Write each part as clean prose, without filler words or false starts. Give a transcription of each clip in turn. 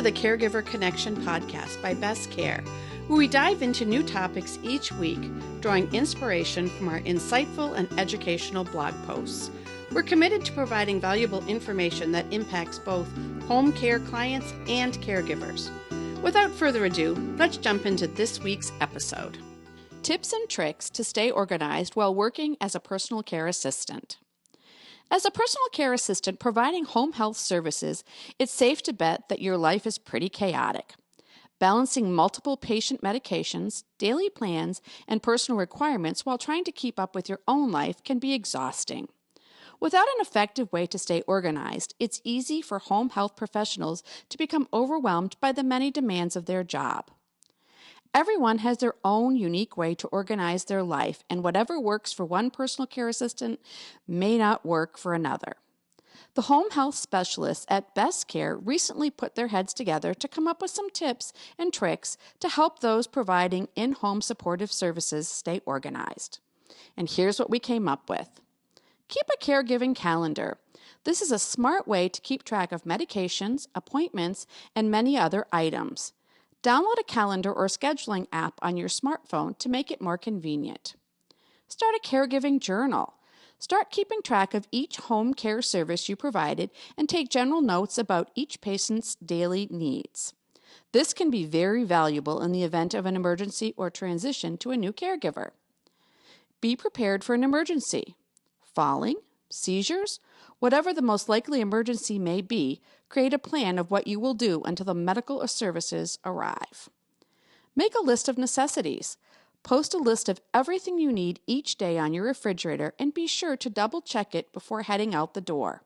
the Caregiver Connection podcast by Best Care, where we dive into new topics each week, drawing inspiration from our insightful and educational blog posts. We're committed to providing valuable information that impacts both home care clients and caregivers. Without further ado, let's jump into this week's episode. Tips and tricks to stay organized while working as a personal care assistant. As a personal care assistant providing home health services, it's safe to bet that your life is pretty chaotic. Balancing multiple patient medications, daily plans, and personal requirements while trying to keep up with your own life can be exhausting. Without an effective way to stay organized, it's easy for home health professionals to become overwhelmed by the many demands of their job. Everyone has their own unique way to organize their life, and whatever works for one personal care assistant may not work for another. The home health specialists at Best Care recently put their heads together to come up with some tips and tricks to help those providing in-home supportive services stay organized. And here's what we came up with. Keep a caregiving calendar. This is a smart way to keep track of medications, appointments, and many other items. Download a calendar or scheduling app on your smartphone to make it more convenient. Start a caregiving journal. Start keeping track of each home care service you provided and take general notes about each patient's daily needs. This can be very valuable in the event of an emergency or transition to a new caregiver. Be prepared for an emergency. Falling, seizures, whatever the most likely emergency may be, create a plan of what you will do until the medical services arrive. Make a list of necessities. Post a list of everything you need each day on your refrigerator and be sure to double-check it before heading out the door.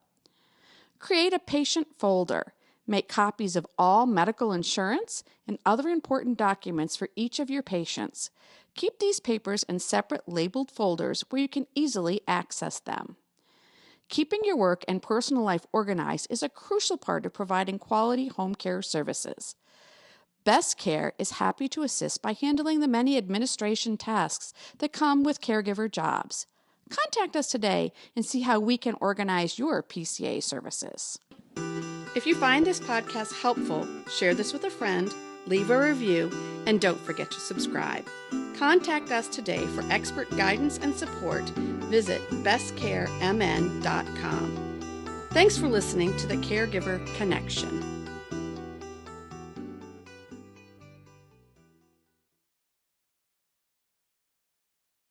Create a patient folder. Make copies of all medical insurance and other important documents for each of your patients. Keep these papers in separate labeled folders where you can easily access them. Keeping your work and personal life organized is a crucial part of providing quality home care services. Best Care is happy to assist by handling the many administration tasks that come with caregiver jobs. Contact us today and see how we can organize your PCA services. If you find this podcast helpful, share this with a friend, leave a review, and don't forget to subscribe. Contact us today for expert guidance and support. Visit bestcaremn.com. Thanks for listening to the Caregiver Connection.